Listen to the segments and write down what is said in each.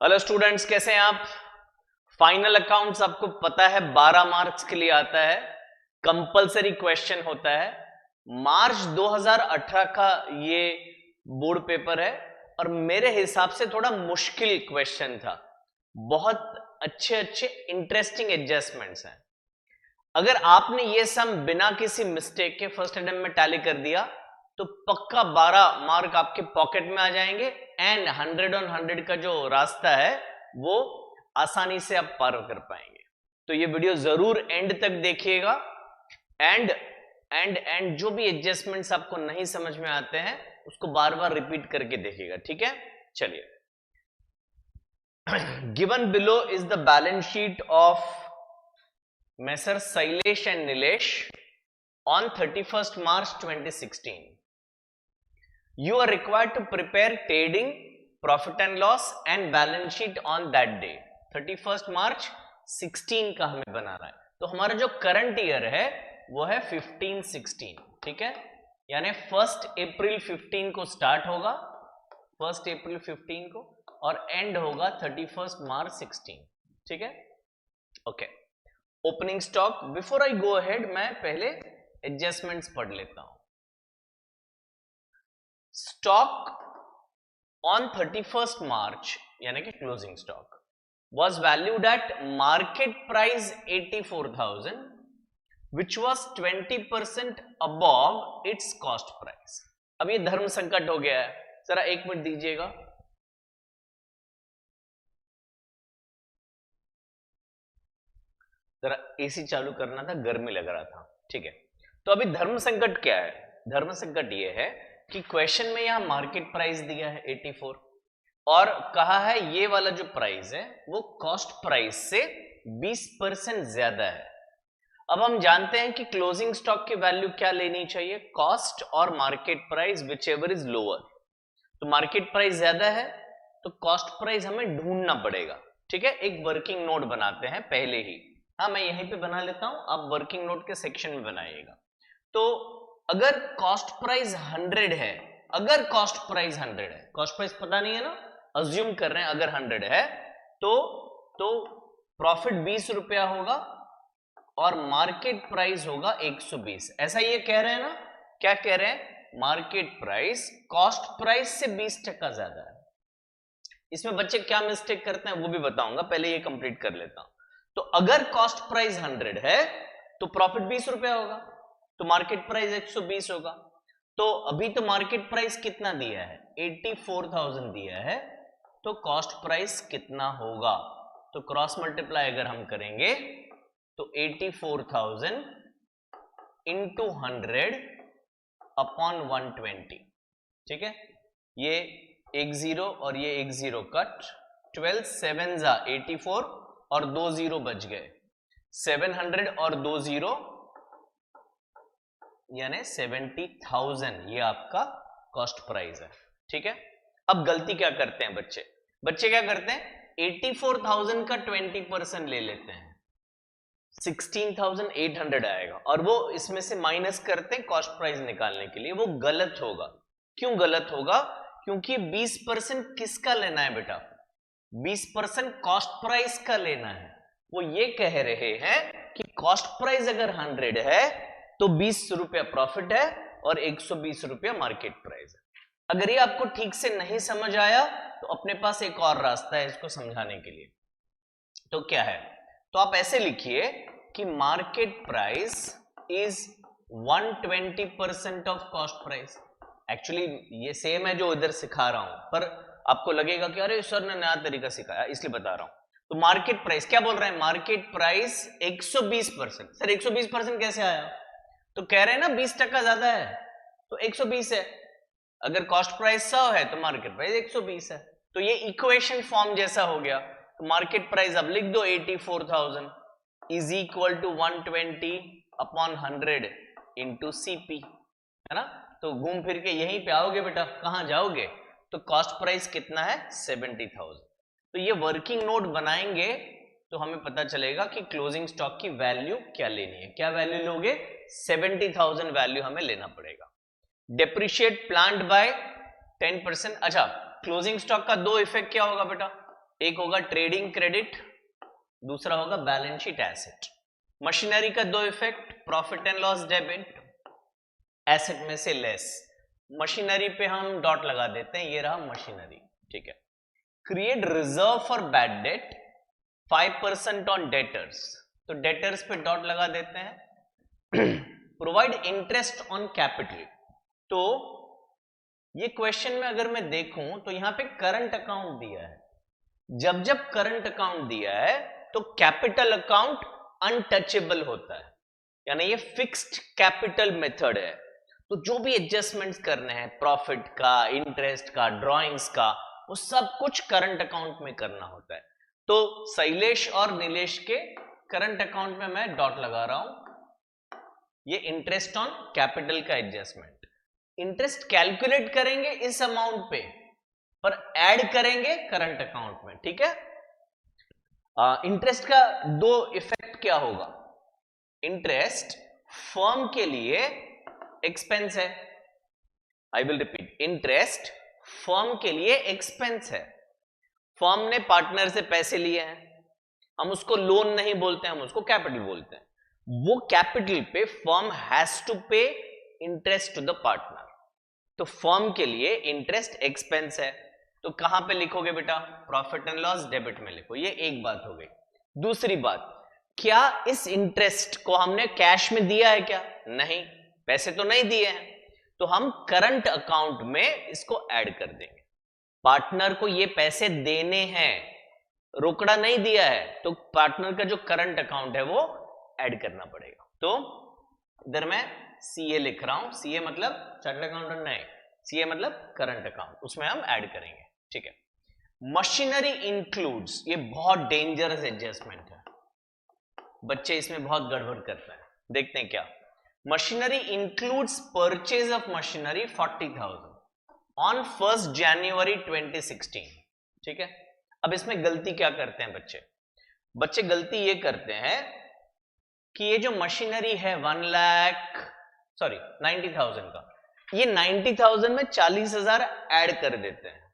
Hello students, कैसे हैं आप। फाइनल अकाउंट्स आपको पता है 12 मार्क्स के लिए आता है, कंपलसरी क्वेश्चन होता है। मार्च 2018 का ये बोर्ड पेपर है और मेरे हिसाब से थोड़ा मुश्किल क्वेश्चन था। बहुत अच्छे अच्छे इंटरेस्टिंग एडजस्टमेंट्स हैं। अगर आपने ये सम बिना किसी मिस्टेक के फर्स्ट अटेम्प्ट में टैली कर दिया तो पक्का 12 मार्क आपके पॉकेट में आ जाएंगे एंड 100 ऑन 100 का जो रास्ता है वो आसानी से आप पार कर पाएंगे। तो ये वीडियो जरूर एंड तक देखिएगा एंड जो भी एडजस्टमेंट्स आपको नहीं समझ में आते हैं उसको बार बार रिपीट करके देखिएगा, ठीक है। चलिए, given below is the balance sheet of Messrs. Sailesh and Nilesh on 31st March 2016. You are required to prepare trading, profit and loss and balance sheet on that day. 31st March 16 का हमें बनाना है। तो हमारा जो current year है वो है 15-16, ठीक है। यानी 1 अप्रैल 15 को स्टार्ट होगा, 1 अप्रैल 15 को, और एंड होगा 31st मार्च 16, ठीक है। Okay, opening stock. Before I go ahead मैं पहले एडजस्टमेंट्स पढ़ लेता हूं। स्टॉक ऑन 31st मार्च यानी कि closing stock was valued at market price 84,000 which was 20% above it's cost price. अब ये धर्म संकट हो गया है, जरा 1 मिनट दीजिएगा। जरा एसी चालू करना था, गर्मी लग रहा था, ठीक है। तो अभी धर्म संकट क्या है? धर्म संकट ये है कि क्वेश्चन में यहां मार्केट प्राइस दिया है 84 और कहा है ये वाला जो प्राइस है वो कॉस्ट प्राइस से 20% ज्यादा है। अब हम जानते हैं कि क्लोजिंग स्टॉक की वैल्यू क्या लेनी चाहिए, कॉस्ट और market price which ever is lower. तो मार्केट प्राइस ज्यादा है तो कॉस्ट प्राइस हमें ढूंढना पड़ेगा, ठीक है। एक वर्किंग नोट बनाते हैं पहले ही। हाँ, मैं यहीं पे बना लेता हूं, आप वर्किंग नोट के सेक्शन में बनाइएगा। तो अगर कॉस्ट प्राइस 100 है, अगर कॉस्ट प्राइस 100 है, कॉस्ट प्राइस पता नहीं है ना, अज्यूम कर रहे हैं अगर 100 है तो प्रॉफिट 20 रुपया होगा और मार्केट प्राइस होगा 120। ऐसा ये कह रहे हैं ना, क्या कह रहे हैं? मार्केट प्राइस कॉस्ट प्राइस से 20% ज्यादा है। इसमें बच्चे क्या मिस्टेक करते हैं वो भी बताऊंगा, पहले ये कंप्लीट कर लेता हूं। तो अगर कॉस्ट प्राइस 100 है तो प्रॉफिट 20 रुपया होगा, तो मार्केट प्राइस 120 होगा। तो अभी तो मार्केट प्राइस कितना दिया है? 84,000 दिया है, तो कॉस्ट प्राइस कितना होगा? तो क्रॉस मल्टीप्लाई अगर हम करेंगे तो 84,000 इंटू 100 अपॉन 120, ठीक है। ये एक जीरो और ये एक जीरो कट, 12 7 जा 84 और 2 जीरो बच गए, 700 और 2 जीरो यानी 70,000, ये आपका कॉस्ट प्राइस है, ठीक है। अब गलती क्या करते हैं बच्चे? बच्चे क्या करते हैं? 84,000 का 20% ले लेते हैं, 16,800 आएगा और वो इसमें से माइनस करते हैं कॉस्ट प्राइस निकालने के लिए। वो गलत होगा। क्यों गलत होगा? क्योंकि 20% किसका लेना है बेटा? 20% कॉस्ट प्राइस का लेना है। वो ये कह रहे हैं कि कॉस्ट प्राइस अगर 100 है तो 20 रुपया प्रॉफिट है और 120 रुपया मार्केट प्राइस है। अगर ये आपको ठीक से नहीं समझ आया तो अपने पास एक और रास्ता है इसको समझाने के लिए। तो क्या है? तो आप ऐसे लिखिए कि market price is 120% of cost price. Actually ये सेम है जो इधर सिखा रहा हूं, पर आपको लगेगा कि अरे सर ने नया तरीका सिखाया, इसलिए बता रहा हूं। तो मार्केट प्राइस क्या बोल रहे हैं? Market price 120%। सर 120% कैसे आया? तो कह रहे हैं ना 20% ज्यादा है तो 120 है। अगर कॉस्ट प्राइस 100 है तो मार्केट प्राइस 120 है। तो ये इक्वेशन फॉर्म जैसा हो गया। तो मार्केट प्राइस अब लिख दो 84,000 is equal to 120 upon 100 into CP, है ना। तो घूम फिर के यहीं पे आओगे बेटा, कहां जाओगे? तो कॉस्ट प्राइस कितना है? 70,000। तो ये वर्किंग नोट बनाएंगे तो हमें पता चलेगा कि क्लोजिंग स्टॉक की वैल्यू क्या लेनी है। क्या वैल्यू लोगे? 70,000 वैल्यू हमें लेना पड़ेगा। Depreciate plant by 10%। अच्छा, क्लोजिंग स्टॉक का दो इफेक्ट क्या होगा बेटा? एक होगा ट्रेडिंग क्रेडिट, दूसरा होगा बैलेंस शीट एसेट। मशीनरी का दो effect, profit and loss debit, asset में से लेस। मशीनरी पे हम डॉट लगा देते हैं, ये रहा मशीनरी, ठीक है। Create reserve for bad debt 5% on debtors, तो डेटर्स पे डॉट लगा देते हैं। प्रोवाइड इंटरेस्ट ऑन कैपिटल, तो ये क्वेश्चन में अगर मैं देखूं तो यहां पे करंट अकाउंट दिया है। जब जब करंट अकाउंट दिया है तो कैपिटल अकाउंट अनटचेबल होता है, यानी ये फिक्स्ड कैपिटल मेथड है। तो जो भी एडजस्टमेंट्स करने हैं प्रॉफिट का, इंटरेस्ट का, ड्रॉइंग्स का, वो सब कुछ करंट अकाउंट में करना होता है। तो शैलेश और नीलेश के करंट अकाउंट में मैं डॉट लगा रहा हूं, ये इंटरेस्ट ऑन कैपिटल का एडजस्टमेंट। इंटरेस्ट कैलकुलेट करेंगे इस अमाउंट पे, पर ऐड करेंगे करंट अकाउंट में, ठीक है। इंटरेस्ट का दो इफेक्ट क्या होगा, इंटरेस्ट फर्म के लिए एक्सपेंस है, I will repeat, interest firm के लिए एक्सपेंस है। फर्म ने पार्टनर से पैसे लिए हैं, हम उसको लोन नहीं बोलते, हम उसको कैपिटल बोलते हैं। वो कैपिटल पे फर्म हैज टू पे इंटरेस्ट टू द पार्टनर, तो फर्म के लिए इंटरेस्ट एक्सपेंस है। तो कहां पे लिखोगे बेटा, प्रॉफिट एंड लॉस डेबिट में लिखो, ये एक बात हो गई। दूसरी बात, क्या इस इंटरेस्ट को हमने कैश में दिया है क्या, नहीं, पैसे तो नहीं दिए हैं, तो हम करंट अकाउंट में इसको ऐड कर देंगे। पार्टनर को ये पैसे देने हैं, रोकड़ा नहीं दिया है, तो पार्टनर का जो करंट अकाउंट है वो ऐड करना पड़ेगा। तो इधर मैं सीए लिख रहा हूं, सीए मतलब चार्टर्ड अकाउंटेंट नहीं, सीए मतलब करंट अकाउंट, उसमें हम ऐड करेंगे, ठीक है। मशीनरी इंक्लूड्स, ये बहुत डेंजरस एडजस्टमेंट है, बच्चे इसमें बहुत गड़बड़ करते हैं। देखते हैं क्या, machinery includes purchase of machinery 40,000 on 1 जनवरी 2016, ठीक है। अब इसमें गलती क्या करते हैं बच्चे, बच्चे गलती ये करते हैं कि ये जो मशीनरी है 90,000 का, ये 90,000 में 40,000 ऐड कर देते हैं,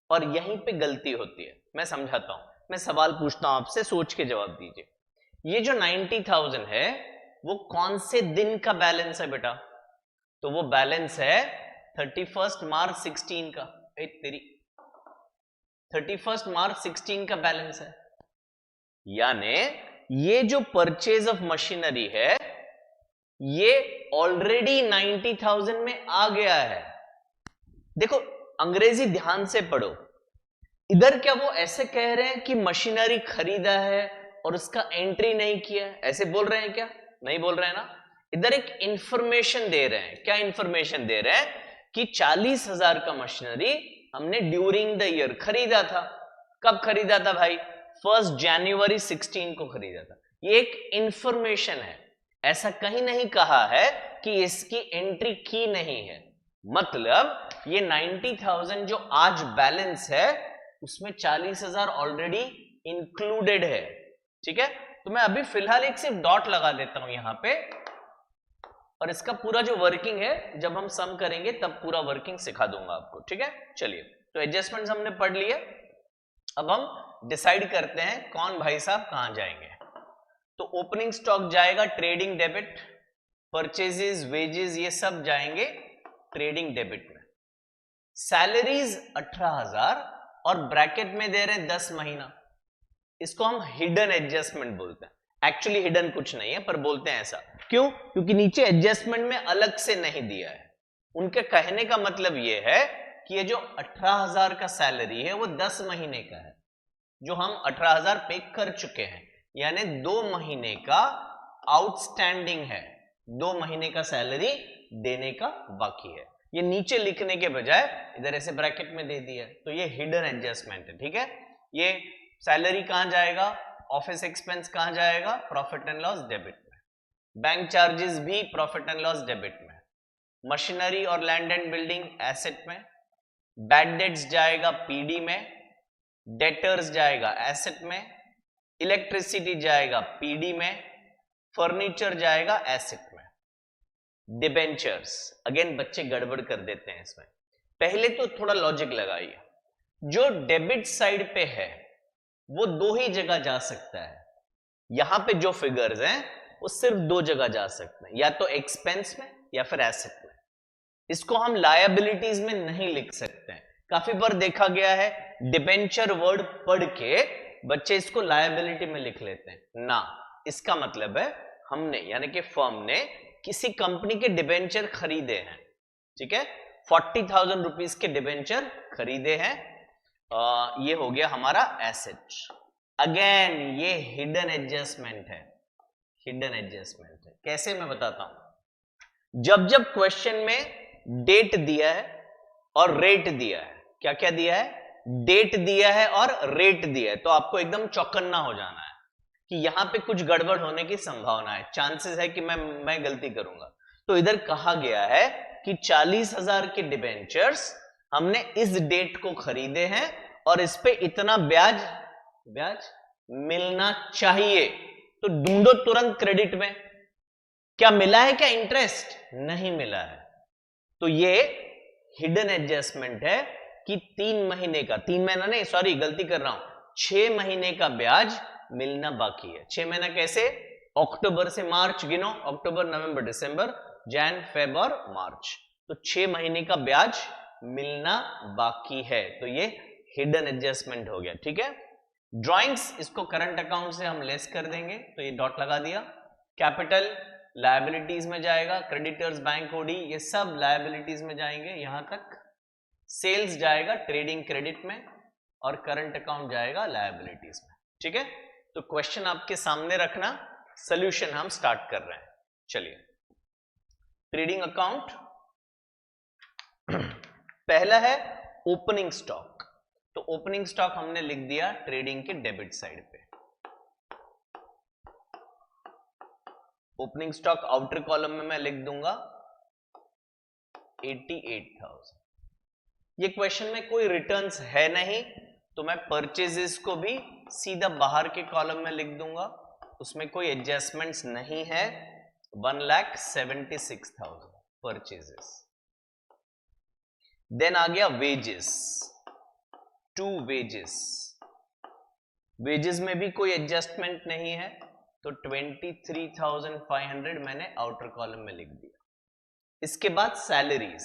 और यहीं पे गलती होती है। मैं समझाता हूं, मैं सवाल पूछता हूं आपसे, सोच के जवाब दीजिए। ये जो 90,000 है वो कौन से दिन का बैलेंस है बेटा, तो वो बैलेंस है 31 मार्च 16 का, 31 मार्च 16 का बैलेंस है। यानी ये जो परचेज ऑफ मशीनरी है ये ऑलरेडी 90,000 में आ गया है। देखो अंग्रेजी ध्यान से पढ़ो, इधर क्या वो ऐसे कह रहे हैं कि मशीनरी खरीदा है और उसका एंट्री नहीं किया है, ऐसे बोल रहे हैं क्या, नहीं बोल रहे हैं ना। इधर एक इंफॉर्मेशन दे रहे हैं, क्या इंफॉर्मेशन दे रहे हैं कि 40,000 का मशीनरी हमने ड्यूरिंग द ईयर खरीदा था। कब खरीदा था भाई, 1 जनवरी 16 को खरीदा था। ये एक इंफॉर्मेशन है, ऐसा कहीं नहीं कहा है कि इसकी एंट्री की नहीं है। मतलब ये 90,000 जो आज बैलेंस है उसमें 40,000 ऑलरेडी इंक्लूडेड है, ठीक है। तो मैं अभी फिलहाल एक सिर्फ डॉट लगा देता हूं यहां पे, और इसका पूरा जो वर्किंग है जब हम सम करेंगे तब पूरा वर्किंग सिखा दूंगा आपको, ठीक है। चलिए, तो एडजस्टमेंट्स हमने पढ़ लिए, अब हम डिसाइड करते हैं कौन भाई साहब कहां जाएंगे। तो ओपनिंग स्टॉक जाएगा ट्रेडिंग डेबिट, परचेजेस, वेजेस, ये सब जाएंगे ट्रेडिंग डेबिट में। सैलरीज 18,000 और ब्रैकेट में दे रहे हैं 10 महीना, इसको हम हिडन एडजस्टमेंट बोलते हैं। एक्चुअली हिडन कुछ नहीं है, पर बोलते हैं ऐसा क्यों, क्योंकि नीचे एडजस्टमेंट में अलग से नहीं दिया है। उनके कहने का मतलब यह है कि ये जो 18,000 का सैलरी है वो 10 महीने का है, जो हम 18,000 पे कर चुके हैं, यानी 2 महीने का आउटस्टैंडिंग है, 2 महीने का सैलरी देने का बाकी है। ये नीचे लिखने के बजाय इधर ऐसे ब्रैकेट में दे दिया, तो ये हिडन एडजस्टमेंट है, ठीक है। ये सैलरी कहां जाएगा, ऑफिस एक्सपेंस कहां जाएगा, प्रॉफिट एंड लॉस डेबिट में। बैंक चार्जेस भी प्रॉफिट एंड लॉस डेबिट में। मशीनरी और लैंड एंड बिल्डिंग एसेट में। बैड डेट्स जाएगा पीडी में, डेटर्स जाएगा एसेट में, इलेक्ट्रिसिटी जाएगा पीडी में, फर्नीचर जाएगा एसेट में। डिबेंचर्स, अगेन बच्चे गड़बड़ कर देते हैं इसमें। पहले तो थोड़ा लॉजिक लगाइए, जो डेबिट साइड पे है वो दो ही जगह जा सकता है। यहां पे जो फिगर्स हैं वो सिर्फ दो जगह जा सकते हैं, या तो एक्सपेंस में या फिर एसेट में। इसको हम लायबिलिटीज में नहीं लिख सकते हैं। काफी बार देखा गया है डिबेंचर वर्ड पढ़ के बच्चे इसको लायबिलिटी में लिख लेते हैं ना। इसका मतलब है हमने यानी कि फर्म ने किसी कंपनी के डिबेंचर खरीदे हैं, ठीक है, 40,000 रुपीज के डिबेंचर खरीदे हैं, ये हो गया हमारा एसेट। अगेन ये हिडन एडजस्टमेंट है, हिडन एडजस्टमेंट है। कैसे मैं बताता हूं। जब जब क्वेश्चन में डेट दिया है और रेट दिया है, क्या क्या दिया है, डेट दिया है और रेट दिया है, तो आपको एकदम चौकन्ना हो जाना है कि यहां पे कुछ गड़बड़ होने की संभावना है, चांसेस है कि मैं गलती करूंगा। तो इधर कहा गया है कि 40,000 के डिबेंचर्स हमने इस डेट को खरीदे हैं और इस पे इतना ब्याज मिलना चाहिए। तो ढूंढो तुरंत क्रेडिट में, क्या मिला है, क्या इंटरेस्ट नहीं मिला है। तो ये हिडन एडजस्टमेंट है कि 3 महीने का, 3 महीना नहीं, सॉरी गलती कर रहा हूं, 6 महीने का ब्याज मिलना बाकी है। 6 महीना कैसे, अक्टूबर से मार्च गिनो, अक्टूबर नवंबर दिसंबर जैन फेब और मार्च, तो 6 महीने का ब्याज मिलना बाकी है। तो ये हिडन एडजस्टमेंट हो गया, ठीक है। ड्राइंग्स इसको करंट अकाउंट से हम लेस कर देंगे, तो ये डॉट लगा दिया। कैपिटल लायबिलिटीज में जाएगा, क्रेडिटर्स बैंक ओडी ये सब लायबिलिटीज में जाएंगे यहां तक। सेल्स जाएगा ट्रेडिंग क्रेडिट में और करंट अकाउंट जाएगा लायबिलिटीज में, ठीक है। तो क्वेश्चन आपके सामने रखना, सॉल्यूशन हम स्टार्ट कर रहे हैं। चलिए, ट्रेडिंग अकाउंट पहला है ओपनिंग स्टॉक। तो ओपनिंग स्टॉक हमने लिख दिया ट्रेडिंग के डेबिट साइड पे। ओपनिंग स्टॉक आउटर कॉलम में मैं लिख दूंगा 88,000। ये क्वेश्चन में कोई रिटर्न्स है नहीं, तो मैं परचेजेस को भी सीधा बाहर के कॉलम में लिख दूंगा, उसमें कोई एडजस्टमेंट्स नहीं है। 1,76,000 परचेजेस। देन आ गया वेजेस, 2 वेजेस। वेजेस में भी कोई एडजस्टमेंट नहीं है, तो 23,500 मैंने आउटर कॉलम में लिख दिया। इसके बाद सैलरीज,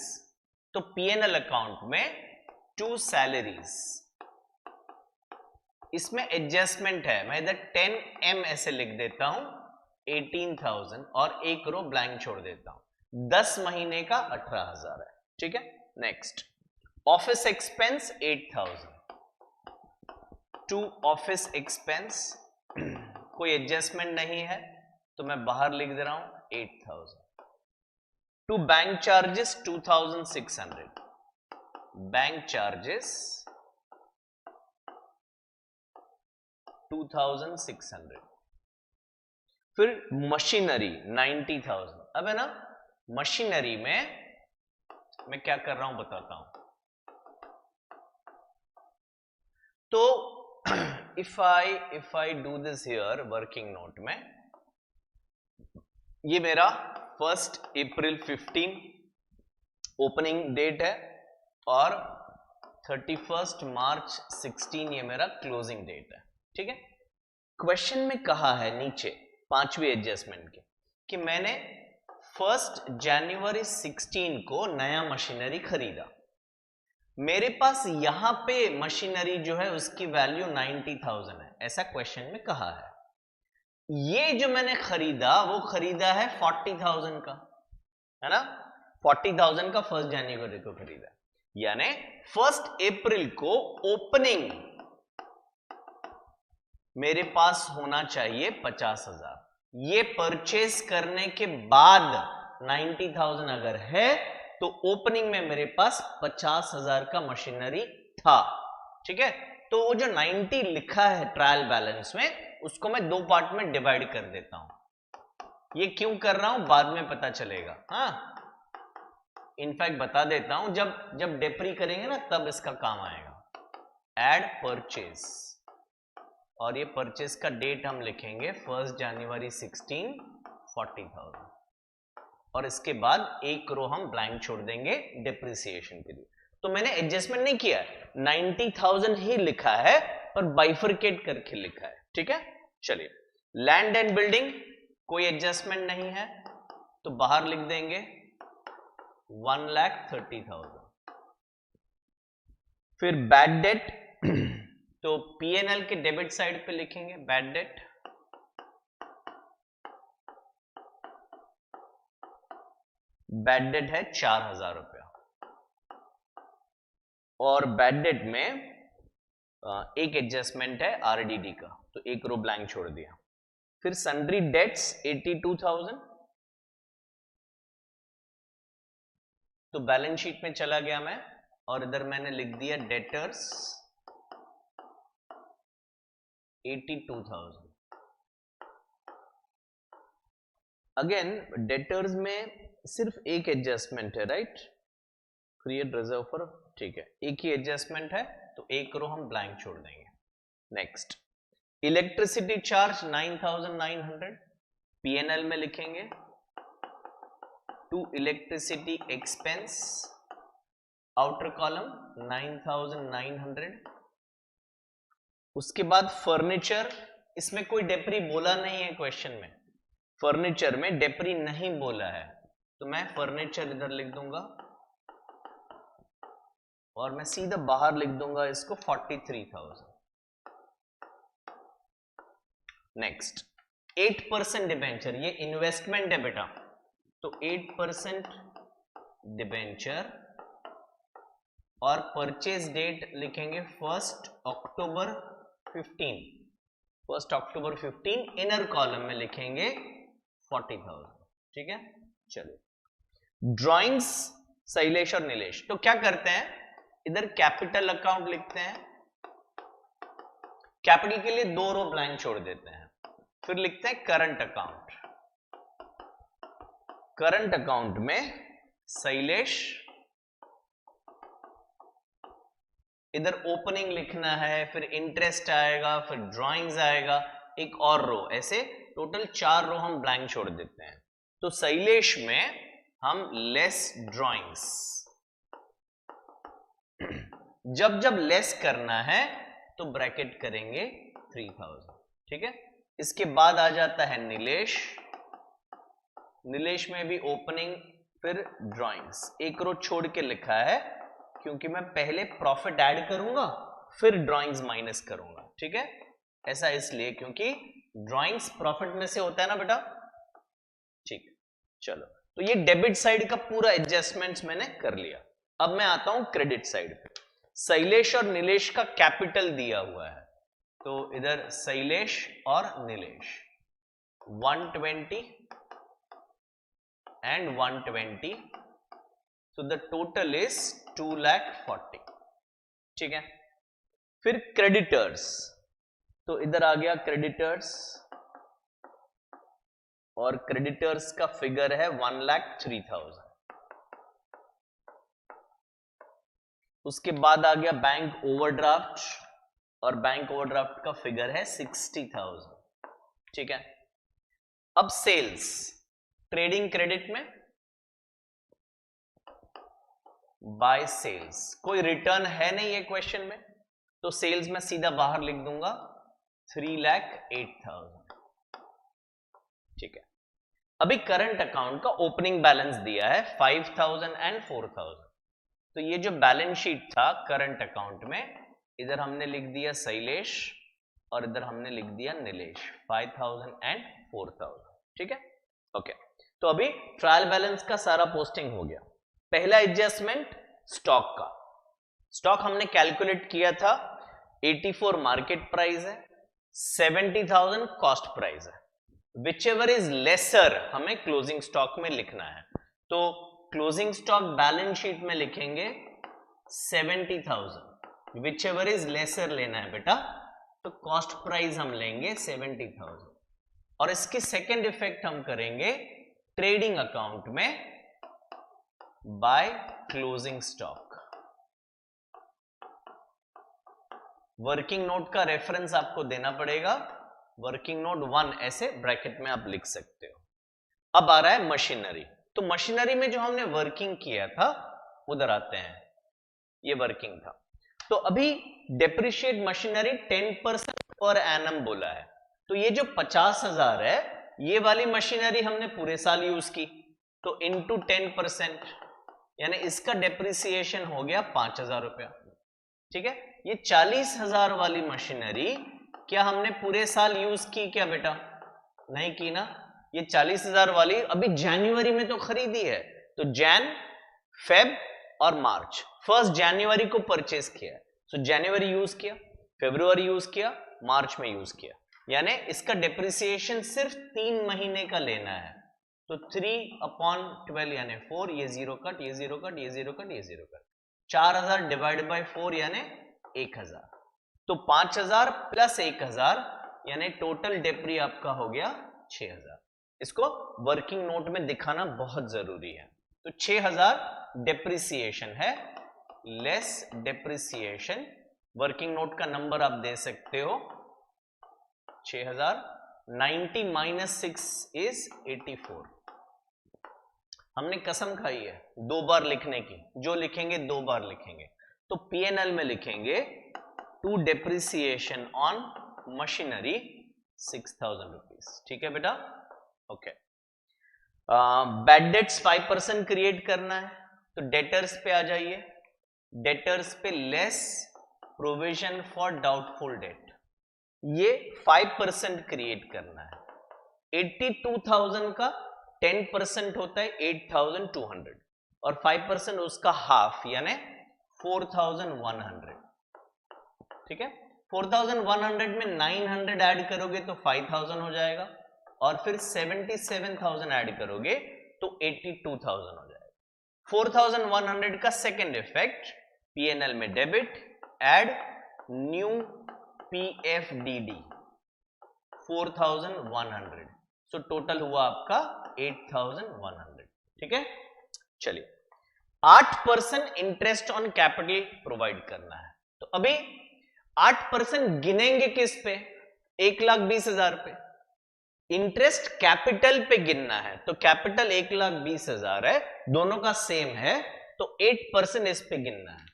तो पीएनएल अकाउंट में 2 सैलरीज, इसमें एडजस्टमेंट है। मैं इधर 10M ऐसे लिख देता हूं, 18,000 और एक रो ब्लैंक छोड़ देता हूं। 10 महीने का 18,000 है, ठीक है। Next, office expense 8,000, 2 office expense, कोई एडजस्टमेंट नहीं है, तो मैं बाहर लिख दे रहा हूं 8,000। 2 बैंक चार्जेस 2,600, बैंक चार्जेस 2,600। फिर मशीनरी 90,000। अब है ना, मशीनरी में मैं क्या कर रहा हूं बताता हूं। तो if I do this here working note में, ये मेरा 1 अप्रैल 15 ओपनिंग डेट है और 31 मार्च 16 ये मेरा क्लोजिंग डेट है, ठीक है। क्वेश्चन में कहा है नीचे 5वीं एडजस्टमेंट के कि मैंने 1 जनवरी 16 को नया मशीनरी खरीदा। मेरे पास यहां पे मशीनरी जो है उसकी वैल्यू 90,000 है, ऐसा क्वेश्चन में कहा है। ये जो मैंने खरीदा वो खरीदा है 40,000 का, है ना, 40,000 का 1 जनवरी को खरीदा, यानी 1 अप्रैल को ओपनिंग मेरे पास होना चाहिए 50,000। ये परचेस करने के बाद 90,000 अगर है तो ओपनिंग में मेरे पास 50,000 का मशीनरी था, ठीक है। तो वो जो 90 लिखा है ट्रायल बैलेंस में, उसको मैं 2 पार्ट में डिवाइड कर देता हूं। ये क्यों कर रहा हूं बाद में पता चलेगा, हाँ, इनफैक्ट बता देता हूं, जब डेप्री करेंगे ना तब इसका काम आएगा। एड परचेज, और ये परचेज का डेट हम लिखेंगे 1 जनवरी 16 40,000, और इसके बाद एक रो हम ब्लैंक छोड़ देंगे डिप्रिसिएशन के लिए। तो मैंने एडजस्टमेंट नहीं किया, 90,000 ही लिखा है, पर बाइफरकेट करके लिखा है, ठीक है। चलिए, लैंड एंड बिल्डिंग कोई एडजस्टमेंट नहीं है तो बाहर लिख देंगे 1,30,000। फिर बैड डेट तो पीएनएल के डेबिट साइड पे लिखेंगे बैड डेट, बैड डेट है 4,000 रुपया, और बैड डेट में एक एडजस्टमेंट है आरडीडी का, तो एक रो ब्लैंक छोड़ दिया। फिर सन्ड्री डेट्स 82,000, तो बैलेंस शीट में चला गया मैं और इधर मैंने लिख दिया डेटर्स 82,000। अगेन डेटर्स में सिर्फ एक एडजस्टमेंट है, राइट, क्रिएट रिजर्व फॉर, ठीक है, एक ही एडजस्टमेंट है तो एक रो हम ब्लैंक छोड़ देंगे। नेक्स्ट, इलेक्ट्रिसिटी चार्ज 9,900, पीएनएल में लिखेंगे to electricity expense, outer column 9,900। उसके बाद फर्नीचर, इसमें कोई डेप्री बोला नहीं है क्वेश्चन में, फर्नीचर में डेप्री नहीं बोला है तो मैं फर्नीचर इधर लिख दूंगा और मैं सीधा बाहर लिख दूंगा इसको 43,000। नेक्स्ट, 8% डिबेंचर, ये इन्वेस्टमेंट है बेटा, तो 8% डिबेंचर और परचेज डेट लिखेंगे 1 अक्टूबर 15, 1 अक्टूबर 15, इनर कॉलम में लिखेंगे 40,000, ठीक है। चलिए, ड्राइंग्स शैलेश और नीलेश, तो क्या करते हैं, इधर कैपिटल अकाउंट लिखते हैं, कैपिटल के लिए 2 रो ब्लैंक छोड़ देते हैं, फिर लिखते हैं करंट अकाउंट, करंट अकाउंट में शैलेश, इधर ओपनिंग लिखना है, फिर इंटरेस्ट आएगा, फिर ड्राइंग्स आएगा, एक और रो, ऐसे टोटल 4 रो हम ब्लैंक छोड़ देते हैं। तो शैलेश में हम लेस ड्राइंग्स, जब जब लेस करना है तो ब्रैकेट करेंगे 3,000, ठीक है। इसके बाद आ जाता है नीलेश, नीलेश में भी ओपनिंग फिर ड्राइंग्स, एक रो छोड़ के लिखा है क्योंकि मैं पहले प्रॉफिट ऐड करूंगा फिर ड्राइंग्स माइनस करूंगा, ठीक है। ऐसा इसलिए क्योंकि ड्राइंग्स प्रॉफिट में से होता है ना बेटा, ठीक। चलो, तो ये डेबिट साइड का पूरा एडजस्टमेंट्स मैंने कर लिया। अब मैं आता हूं क्रेडिट साइड पे। शैलेश और नीलेश का कैपिटल दिया हुआ है, तो इधर शैलेश और Nilesh 120 and 120, so the total is 2,40,000, ठीक है। फिर क्रेडिटर्स, तो इधर आ गया क्रेडिटर्स और क्रेडिटर्स का फिगर है 1,03,000। उसके बाद आ गया बैंक ओवरड्राफ्ट और बैंक ओवरड्राफ्ट का फिगर है 60,000, ठीक है। अब सेल्स, ट्रेडिंग क्रेडिट में बाय सेल्स, कोई रिटर्न है नहीं है क्वेश्चन में, तो सेल्स में सीधा बाहर लिख दूंगा 3,08,000, ठीक है। अभी करंट अकाउंट का ओपनिंग बैलेंस दिया है 5,000 एंड 4,000, तो ये जो बैलेंस शीट था करंट अकाउंट में, इधर हमने लिख दिया शैलेश और इधर हमने लिख दिया नीलेश, 5,000 एंड 4,000, ठीक है। ओके, तो अभी ट्रायल बैलेंस का सारा पोस्टिंग हो गया। पहला एडजस्टमेंट स्टॉक का, स्टॉक हमने कैलकुलेट किया था 84 मार्केट प्राइस है, 70,000 कॉस्ट प्राइस है, विचएवर इज लेसर हमें क्लोजिंग स्टॉक में लिखना है, तो क्लोजिंग स्टॉक बैलेंस शीट में लिखेंगे 70,000, विचएवर इज लेसर लेना है बेटा, तो कॉस्ट प्राइस हम लेंगे 70,000 और इसके सेकेंड इफेक्ट हम करेंगे ट्रेडिंग अकाउंट में by closing stock. Working note का रेफरेंस आपको देना पड़ेगा, वर्किंग नोट 1 ऐसे ब्रैकेट में आप लिख सकते हो। अब आ रहा है मशीनरी, तो मशीनरी में जो हमने वर्किंग किया था उधर आते हैं, ये वर्किंग था। तो अभी डेप्रिशिएट मशीनरी 10% पर एनम बोला है, तो ये जो 50,000 है ये वाली मशीनरी हमने पूरे साल यूज की, तो इंटू 10%, यानी इसका डेप्रिसिएशन हो गया 5,000 रुपया। ठीक है, ये 40,000 वाली मशीनरी क्या हमने पूरे साल यूज की क्या बेटा? नहीं की ना। ये 40,000 वाली अभी जनवरी में तो खरीदी है, तो जैन, फेब और मार्च, 1 जनवरी को परचेस किया है, तो जनवरी यूज किया, फरवरी यूज किया, मार्च में यूज किया, यानी इसका डेप्रिसिएशन सिर्फ 3 महीने का लेना है, तो 3/12 यानी 4, ये जीरो कट, ये जीरो कट, ये जीरो कट, ये जीरो कट, 4,000 डिवाइड बाय 4 यानी 1,000, तो 5,000 प्लस 1,000 यानी टोटल डेप्री आपका हो गया 6,000। इसको वर्किंग नोट में दिखाना बहुत जरूरी है। तो 6,000 डेप्रिसिएशन है, लेस डेप्रिसिएशन, वर्किंग नोट का नंबर आप दे सकते हो 6,000, 90 माइनस 6 इज 84। हमने कसम खाई है 2 बार लिखने की, जो लिखेंगे 2 बार लिखेंगे, तो पीएनएल में लिखेंगे to depreciation on machinery 6,000 rupees. ठीक है बेटा, ओके। बैड डेट्स 5% क्रिएट करना है, तो डेटर्स पे आ जाइए, डेटर्स पे less provision for doubtful debt, ये 5% क्रिएट करना है। 82,000 का 10% होता है 8,200 और 5% उसका हाफ यानी 4,100। ठीक है, 4,100 में 900 ऐड करोगे तो 5,000 हो जाएगा और फिर 77,000 ऐड करोगे तो 82,000 हो जाएगा। 4,100 का सेकेंड इफेक्ट, पीएनएल में debit, add new PFDD 4,100, so total हुआ आपका 8,100। ठीक है, चलिए 8% इंटरेस्ट ऑन कैपिटल प्रोवाइड करना है, तो अभी 8% गिनेंगे किस पे? 1,20,000 पे। इंटरेस्ट कैपिटल पे गिनना है, तो कैपिटल 1,20,000 है, दोनों का सेम है, तो 8% इस पे गिनना है।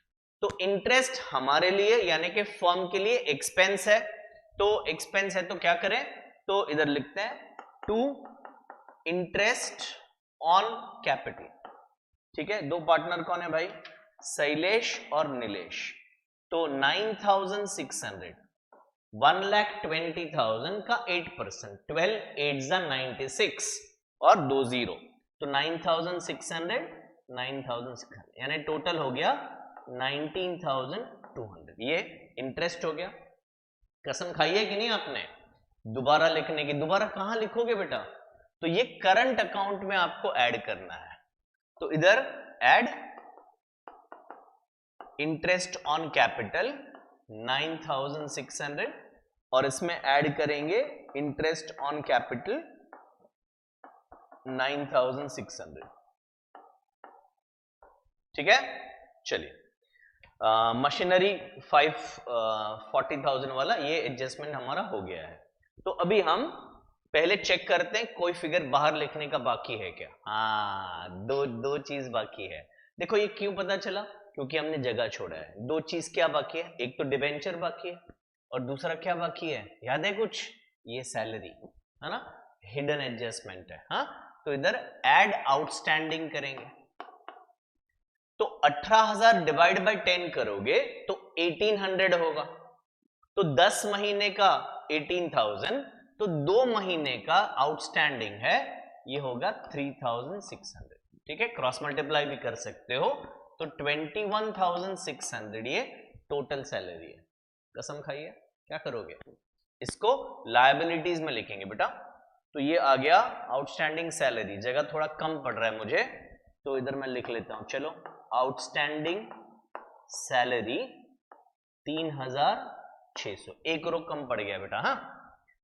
तो इंटरेस्ट हमारे लिए यानी कि फर्म के लिए एक्सपेंस है, तो एक्सपेंस है तो क्या करें, तो इधर लिखते हैं टू इंटरेस्ट ऑन कैपिटल। ठीक है, दो पार्टनर कौन है भाई? शैलेश और नीलेश, तो 9,600, 1,20,000 का 8%, 12 8 96 और 2 0, तो 9,600, 9,600 यानी टोटल हो गया 19,200। ये इंटरेस्ट हो गया। कसम खाई है कि नहीं आपने दोबारा लिखने की? दोबारा कहां लिखोगे बेटा? तो ये करंट अकाउंट में आपको ऐड करना है, तो इधर ऐड इंटरेस्ट ऑन कैपिटल 9,600 और इसमें ऐड करेंगे इंटरेस्ट ऑन कैपिटल 9,600। ठीक है, चलिए मशीनरी 40,000 वाला ये एडजस्टमेंट हमारा हो गया है। तो अभी हम पहले चेक करते हैं कोई फिगर बाहर लिखने का बाकी है क्या। हाँ, दो चीज बाकी है। देखो ये क्यों पता चला, क्योंकि हमने जगह छोड़ा है। दो चीज क्या बाकी है? एक तो डिबेंचर बाकी है और दूसरा क्या बाकी है, याद है कुछ? ये सैलरी है ना, हिडन एडजस्टमेंट है। हाँ, तो इधर ऐड आउटस्टैंडिंग करेंगे, तो 18,000 डिवाइड बाय 10 करोगे तो 1,800 होगा, तो 10 महीने का 18,000, तो 2 महीने का आउटस्टैंडिंग है ये होगा 3,600। ठीक है, क्रॉस मल्टीप्लाई भी कर सकते हो, तो 21,600 ये टोटल सैलरी है। कसम खाइए, क्या करोगे? इसको लायबिलिटीज में लिखेंगे बेटा, तो ये आ गया आउटस्टैंडिंग सैलरी। जगह थोड़ा कम पड़ रहा है मुझे, तो इधर मैं लिख लेता हूं। चलो, आउटस्टैंडिंग सैलरी 3,600, 1 रो कम पड़ गया बेटा। हाँ,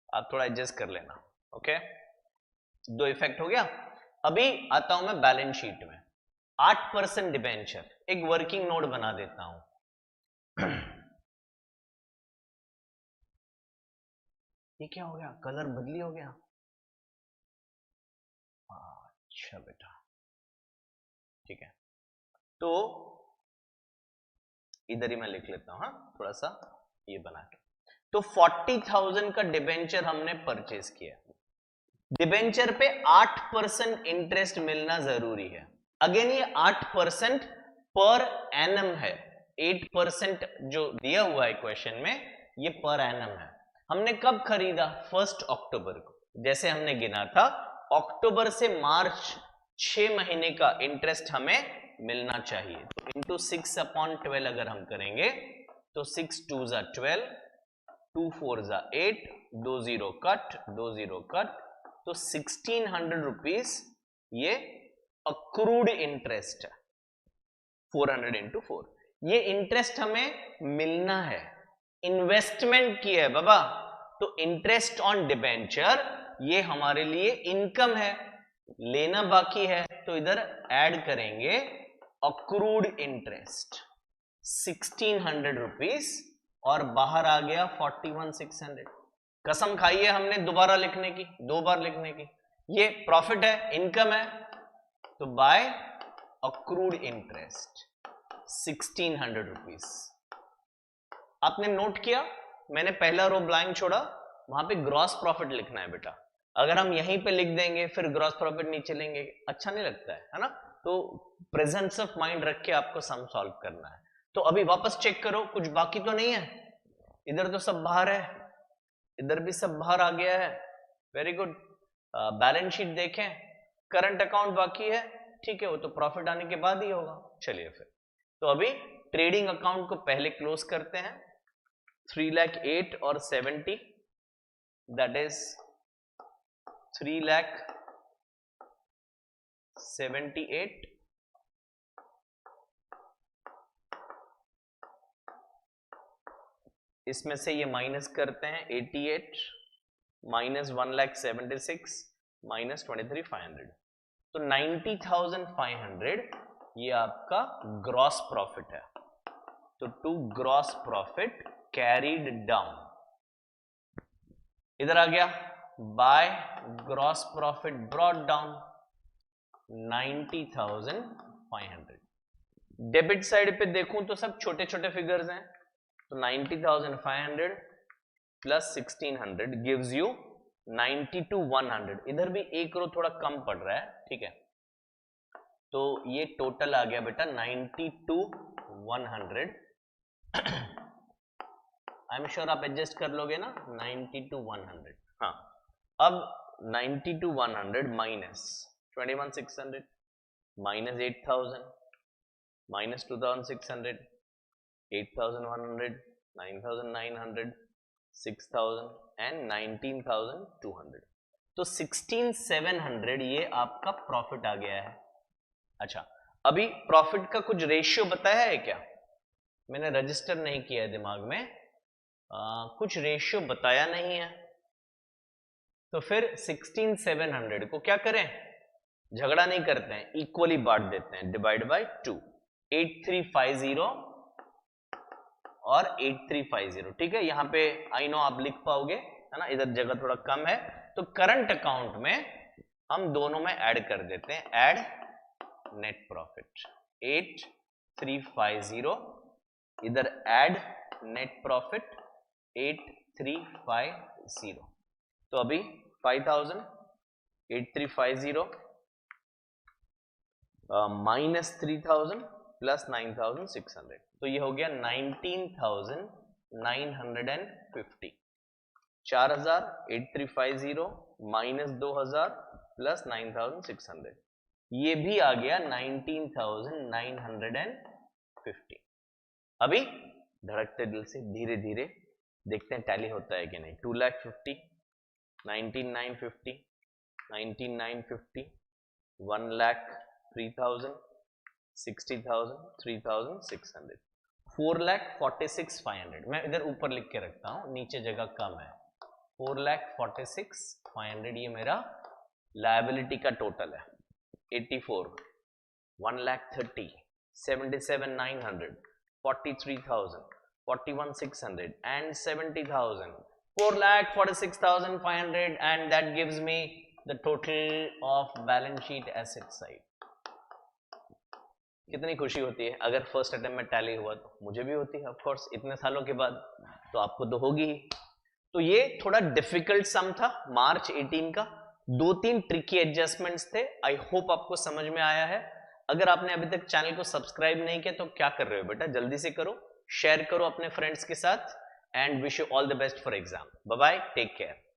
आप थोड़ा एडजस्ट कर लेना। ओके, दो इफेक्ट हो गया। अभी आता हूं मैं बैलेंस शीट में। 8% डिबेंचर, एक वर्किंग नोट बना देता हूं। ये क्या हो गया? कलर बदली हो गया। अच्छा बेटा, ठीक है, तो इधर ही मैं लिख लेता हूं, हाँ थोड़ा सा ये बना के। तो 40,000 का डिबेंचर हमने परचेज किया। डिबेंचर पे 8% इंटरेस्ट मिलना जरूरी है। अगेन ये 8% पर एनम है, 8% जो दिया हुआ है क्वेश्चन में ये पर एनम है। हमने कब खरीदा? 1 अक्टूबर को। जैसे हमने गिना था अक्टूबर से मार्च 6 महीने का इंटरेस्ट हमें मिलना चाहिए। तो इंटू 6/12 अगर हम करेंगे तो 6 2 जा 12, 2 4 जा 8, 2 0 कट, 2 0 कट, तो 1600 रुपीज ये अक्रूड इंटरेस्ट है। 400 इंटू 4 ये इंटरेस्ट हमें मिलना है, इन्वेस्टमेंट की है बाबा। तो इंटरेस्ट ऑन डिबेंचर ये हमारे लिए इनकम है, लेना बाकी है। तो इधर ऐड करेंगे अक्रूड इंटरेस्ट 1600 रुपीज और बाहर आ गया 41,600। कसम खाई है हमने दोबारा लिखने की, 2 बार लिखने की। ये प्रॉफिट है, इनकम है, तो बाय अक्रूड इंटरेस्ट 1600 रुपीज। आपने नोट किया मैंने पहला रो ब्लैंक छोड़ा, वहां पे ग्रॉस प्रॉफिट लिखना है बेटा। अगर हम यहीं पे लिख देंगे फिर ग्रॉस प्रॉफिट नीचे लेंगे, अच्छा नहीं लगता है ना। तो प्रेजेंस ऑफ माइंड रख के आपको सम सॉल्व करना है। तो अभी वापस चेक करो कुछ बाकी तो नहीं है, इधर तो सब बाहर है, इधर भी सब बाहर आ गया है, वेरी गुड। बैलेंस शीट देखें, करंट अकाउंट बाकी है, ठीक है वो तो प्रॉफिट आने के बाद ही होगा। चलिए फिर तो अभी ट्रेडिंग अकाउंट को पहले क्लोज करते हैं। 3,08,000 और 70, दैट इज 3,78,000। इसमें से ये माइनस करते हैं 88 माइनस 1,76,000 माइनस 23,500, तो 90,500 ये आपका ग्रॉस प्रॉफिट है। तो to gross profit carried down, इधर आ गया by gross profit brought down 90,500। Debit side पे देखूं तो सब छोटे छोटे फिगर्स हैं, तो 90,500 प्लस 1600 गिव्स यू 92,100। इधर भी एक रो थोड़ा कम पड़ रहा है, ठीक है। तो ये टोटल आ गया बेटा 92,100। आई एम श्योर आप एडजस्ट कर लोगे ना, 92,100। हाँ अब 92,100 माइनस 21,600 माइनस 8,000 माइनस 2,600 8,100 9,900 6,000 एंड 19,200। तो 16,700 ये आपका प्रॉफिट आ गया है। अच्छा अभी प्रॉफिट का कुछ रेशियो बताया है क्या? मैंने रजिस्टर नहीं किया है दिमाग में, कुछ रेशियो बताया नहीं है। तो फिर 16,700 को क्या करें, झगड़ा नहीं करते हैं, इक्वली बांट देते हैं, डिवाइड बाय 2। 8350 और 8350, ठीक है। यहां पे आई नो आप लिख पाओगे है ना, इधर जगह थोड़ा कम है। तो करंट अकाउंट में हम दोनों में ऐड कर देते हैं, ऐड नेट प्रॉफिट 8350, इधर ऐड नेट प्रॉफिट 8350। तो अभी 5,000 8350 माइनस 3,000 प्लस 9,600, तो ये हो गया 19,950। 4,000 8350 माइनस 2,000 प्लस 9,600, ये भी आ गया 19,950। अभी धड़कते दिल से धीरे धीरे देखते हैं टैली होता है कि नहीं। 2,50,000 19,950 19,950 1,03,000 60,000 3,600 4,46,500। मैं इधर ऊपर लिख के रखता हूं, नीचे जगह कम है। 4,46,500 ये मेरा लायबिलिटी का टोटल है। 84 1,30,000 77,900 43,000 41,600 and 70,000 4,46,500 and that gives me the total of balance sheet asset side. कितनी खुशी होती है अगर फर्स्ट अटेम्प्ट में टैली हुआ तो, मुझे भी होती है ऑफ कोर्स इतने सालों के बाद, तो आपको तो होगी ही। तो ये थोड़ा डिफिकल्ट सम था मार्च 18 का, 2-3 ट्रिकी एडजस्टमेंट्स थे। आई होप आपको समझ में आया है। अगर आपने अभी तक चैनल को सब्सक्राइब नहीं किया तो क्या कर रहे हो बेटा, जल्दी से करो, शेयर करो अपने फ्रेंड्स के साथ, and wish you all the best for exam. Bye bye, take care.